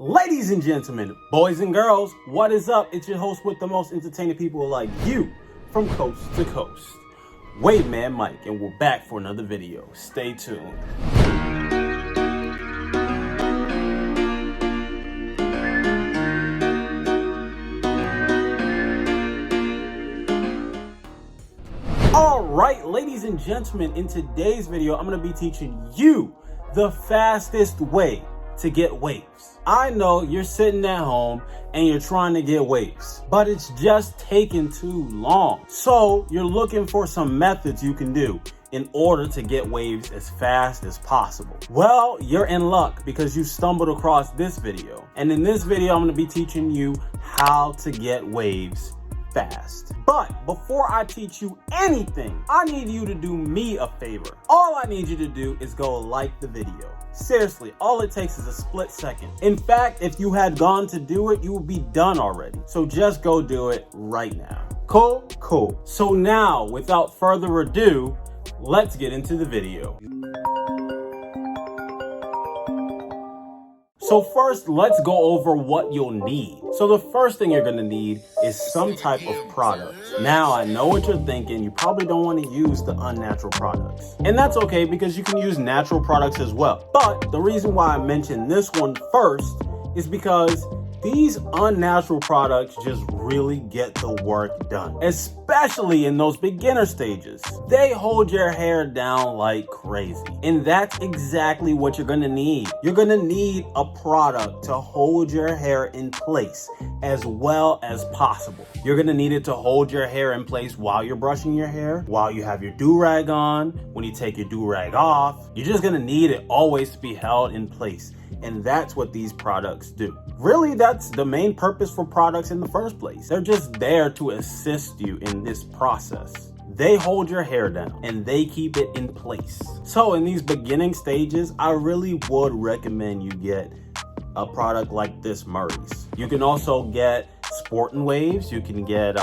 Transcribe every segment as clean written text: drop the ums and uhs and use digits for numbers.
Ladies and gentlemen, boys and girls, what is up? It's your host with the most entertaining people like you from coast to coast, Wave Man Mike, and we're back for another video. Stay tuned. All right, ladies and gentlemen, in today's video, I'm going to be teaching you the fastest way to get waves. I know you're sitting at home and you're trying to get waves, but it's just taking too long. So you're looking for some methods you can do in order to get waves as fast as possible. Well, you're in luck because you stumbled across this video. And in this video, I'm going to be teaching you how to get waves fast. But before I teach you anything, I need you to do me a favor. All I need you to do is go like the video. Seriously, all it takes is a split second. In fact, if you had gone to do it, you would be done already. So just go do it right now. Cool? Cool. So now, without further ado, let's get into the video. So first, let's go over what you'll need. So the first thing you're gonna need is some type of product. Now, I know what you're thinking. You probably don't want to use the unnatural products. And that's okay because you can use natural products as well. But the reason why I mentioned this one first is because these unnatural products just really get the work done, especially in those beginner stages. They hold your hair down like crazy. And that's exactly what you're gonna need. You're gonna need a product to hold your hair in place as well as possible. You're gonna need it to hold your hair in place while you're brushing your hair, while you have your do-rag on, when you take your do-rag off. You're just gonna need it always to be held in place. And that's what these products do. Really, that's the main purpose for products in the first place. They're just there to assist you in this process. They hold your hair down and they keep it in place. So in these beginning stages, I really would recommend you get a product like this Murray's. You can also get Sportin' Waves. You can get,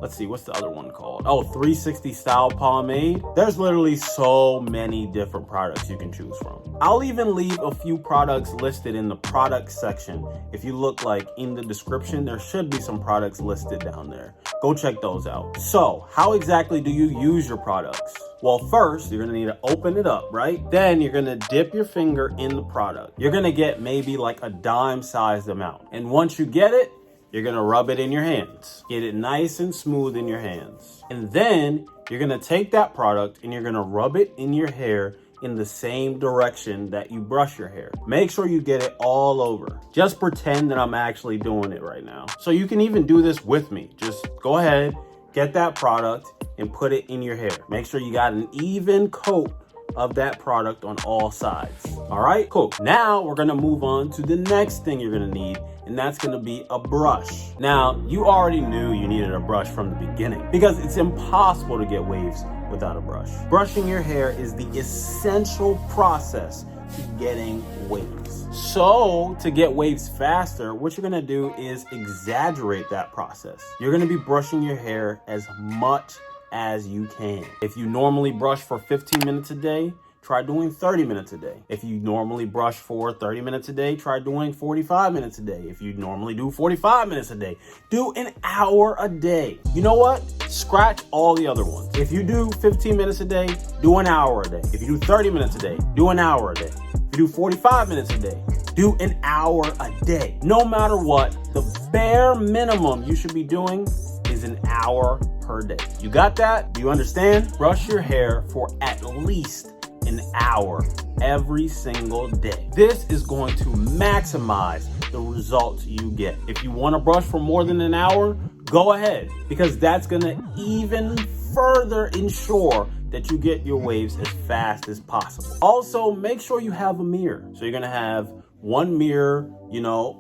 let's see, what's the other one called? Oh, 360 Style Pomade. There's literally so many different products you can choose from. I'll even leave a few products listed in the product section. If you look like in the description, there should be some products listed down there. Go check those out. So how exactly do you use your products? Well, first, you're gonna need to open it up, right? Then you're gonna dip your finger in the product. You're gonna get maybe like a dime-sized amount. And once you get it, you're gonna rub it in your hands. Get it nice and smooth in your hands. And then you're gonna take that product and you're gonna rub it in your hair in the same direction that you brush your hair. Make sure you get it all over. Just pretend that I'm actually doing it right now. So you can even do this with me. Just go ahead, get that product and put it in your hair. Make sure you got an even coat of that product on all sides. All right, cool. Now we're gonna move on to the next thing you're gonna need, and that's gonna be a brush. Now, you already knew you needed a brush from the beginning because it's impossible to get waves without a brush. Brushing your hair is the essential process to getting waves. So to get waves faster, what you're gonna do is exaggerate that process. You're gonna be brushing your hair as much as you can. If you normally brush for 15 minutes a day, try doing 30 minutes a day. If you normally brush for 30 minutes a day, try doing 45 minutes a day. If you normally do 45 minutes a day, do an hour a day. You know what? Scratch all the other ones. If you do 15 minutes a day, do an hour a day. If you do 30 minutes a day, do an hour a day. If you do 45 minutes a day, do an hour a day. No matter what, the bare minimum you should be doing is an hour per day. You got that? Do you understand? Brush your hair for at least an hour every single day. This is going to maximize the results you get. If you want to brush for more than an hour, go ahead, because that's going to even further ensure that you get your waves as fast as possible. Also, make sure you have a mirror. So you're going to have one mirror,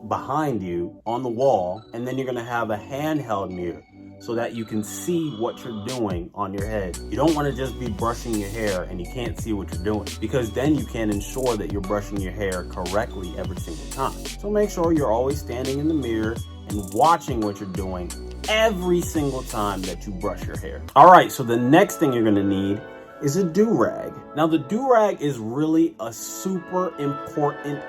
behind you on the wall, and then you're going to have a handheld mirror so that you can see what you're doing on your head. You don't want to just be brushing your hair and you can't see what you're doing, because then you can't ensure that you're brushing your hair correctly every single time. So make sure you're always standing in the mirror and watching what you're doing every single time that you brush your hair. All right, so the next thing you're gonna need is a do-rag. Now the do-rag is really a super important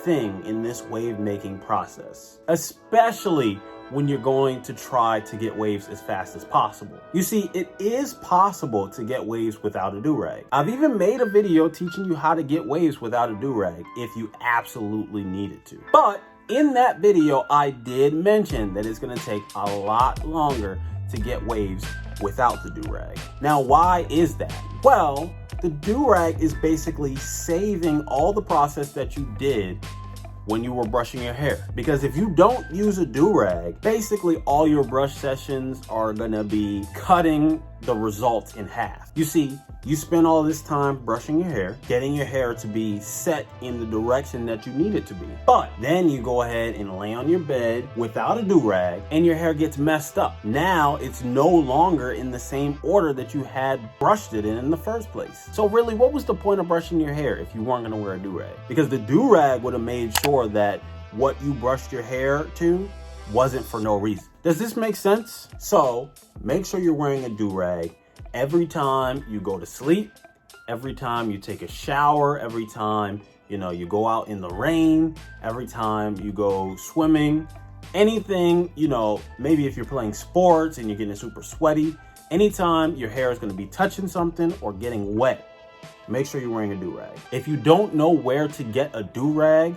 thing in this wave making process, especially when you're going to try to get waves as fast as possible. You see, it is possible to get waves without a do-rag. I've even made a video teaching you how to get waves without a do-rag if you absolutely needed to. But in that video, I did mention that it's gonna take a lot longer to get waves without the do-rag. Now, why is that? Well, the do-rag is basically saving all the process that you did when you were brushing your hair. Because if you don't use a do-rag, basically all your brush sessions are gonna be cutting the results in half. You see, you spend all this time brushing your hair, getting your hair to be set in the direction that you need it to be. But then you go ahead and lay on your bed without a do-rag and your hair gets messed up. Now it's no longer in the same order that you had brushed it in the first place. So really, what was the point of brushing your hair if you weren't gonna wear a do-rag? Because the do-rag would have made sure that what you brushed your hair to wasn't for no reason. Does this make sense? So make sure you're wearing a do-rag every time you go to sleep, every time you take a shower, every time you go out in the rain, every time you go swimming, anything, maybe if you're playing sports and you're getting super sweaty, anytime your hair is going to be touching something or getting wet, make sure you're wearing a do-rag. If you don't know where to get a do-rag,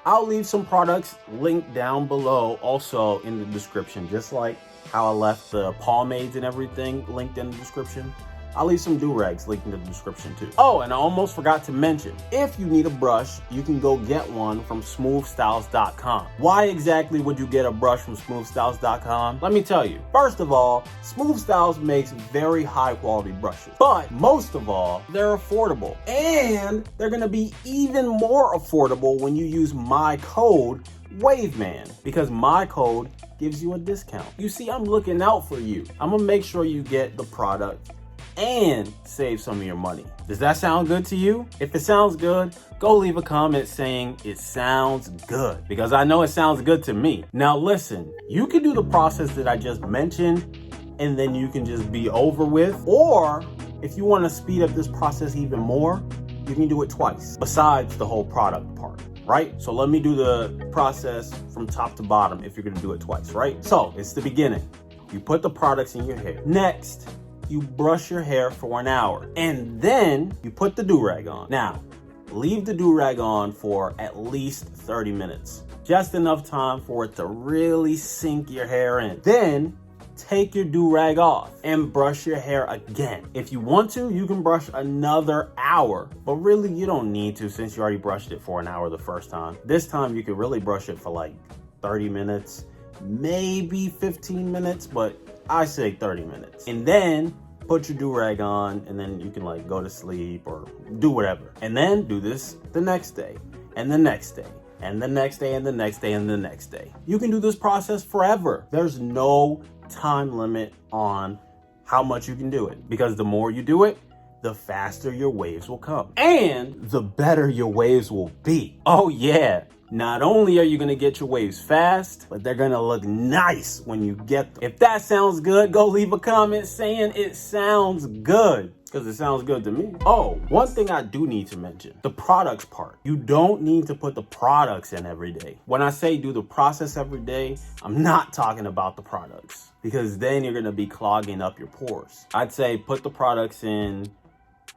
I'll leave some products linked down below also in the description, just like how I left the pomades and everything linked in the description. I'll leave some do-rags linked in the description too. Oh, and I almost forgot to mention, if you need a brush, you can go get one from smoothstyles.com. Why exactly would you get a brush from smoothstyles.com? Let me tell you. First of all, Smooth Styles makes very high quality brushes. But most of all, they're affordable. And they're gonna be even more affordable when you use my code WaveMan, because my code gives you a discount. You see, I'm looking out for you. I'm gonna make sure you get the product and save some of your money. Does that sound good to you? If it sounds good, go leave a comment saying it sounds good, because I know it sounds good to me. Now listen, you can do the process that I just mentioned and then you can just be over with, or if you want to speed up this process even more, you can do it twice besides the whole product part. Right? So let me do the process from top to bottom if you're gonna do it twice, right? So it's the beginning. You put the products in your hair. Next, you brush your hair for an hour and then you put the do-rag on. Now, leave the do-rag on for at least 30 minutes. Just enough time for it to really sink your hair in. Then take your do-rag off and brush your hair again. If you want to, you can brush another hour, but really you don't need to since you already brushed it for an hour the first time. This time you could really brush it for like 30 minutes, maybe 15 minutes, but I say 30 minutes. And then put your do-rag on and then you can like go to sleep or do whatever. And then do this the next day and the next day and the next day and the next day and the next day. You can do this process forever. There's no time limit on how much you can do it, because the more you do it, the faster your waves will come and the better your waves will be. Oh yeah, not only are you gonna get your waves fast, but they're gonna look nice when you get them. If that sounds good, go leave a comment saying it sounds good, because it sounds good to me. Oh, one thing I do need to mention, the products part. You don't need to put the products in every day. When I say do the process every day, I'm not talking about the products, because then you're gonna be clogging up your pores. I'd say put the products in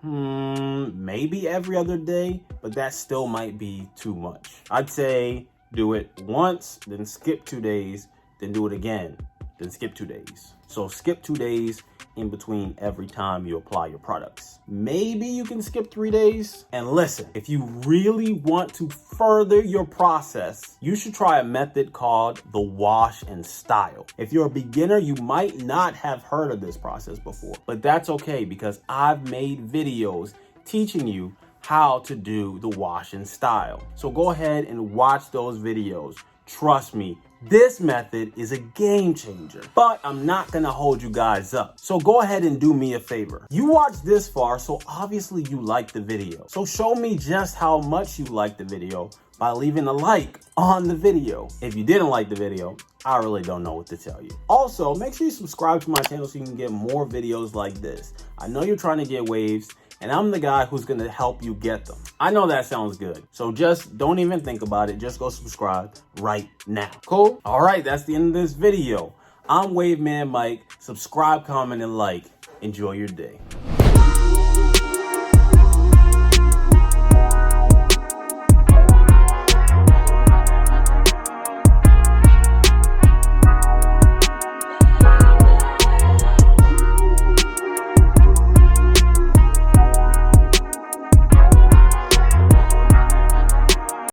maybe every other day, but that still might be too much. I'd say do it once, then skip 2 days, then do it again, then skip 2 days. So skip 2 days in between every time you apply your products. Maybe you can skip 3 days. And listen, if you really want to further your process, you should try a method called the wash and style. If you're a beginner, you might not have heard of this process before, but that's okay, because I've made videos teaching you how to do the wash and style. So go ahead and watch those videos. Trust me, this method is a game changer, but I'm not gonna hold you guys up. So go ahead and do me a favor. You watched this far, so obviously you liked the video. So show me just how much you liked the video by leaving a like on the video. If you didn't like the video, I really don't know what to tell you. Also, make sure you subscribe to my channel so you can get more videos like this. I know you're trying to get waves and I'm the guy who's gonna help you get them. I know that sounds good, so just don't even think about it. Just go subscribe right now. Cool? All right, that's the end of this video. I'm Waveman Mike. Subscribe, comment, and like. Enjoy your day.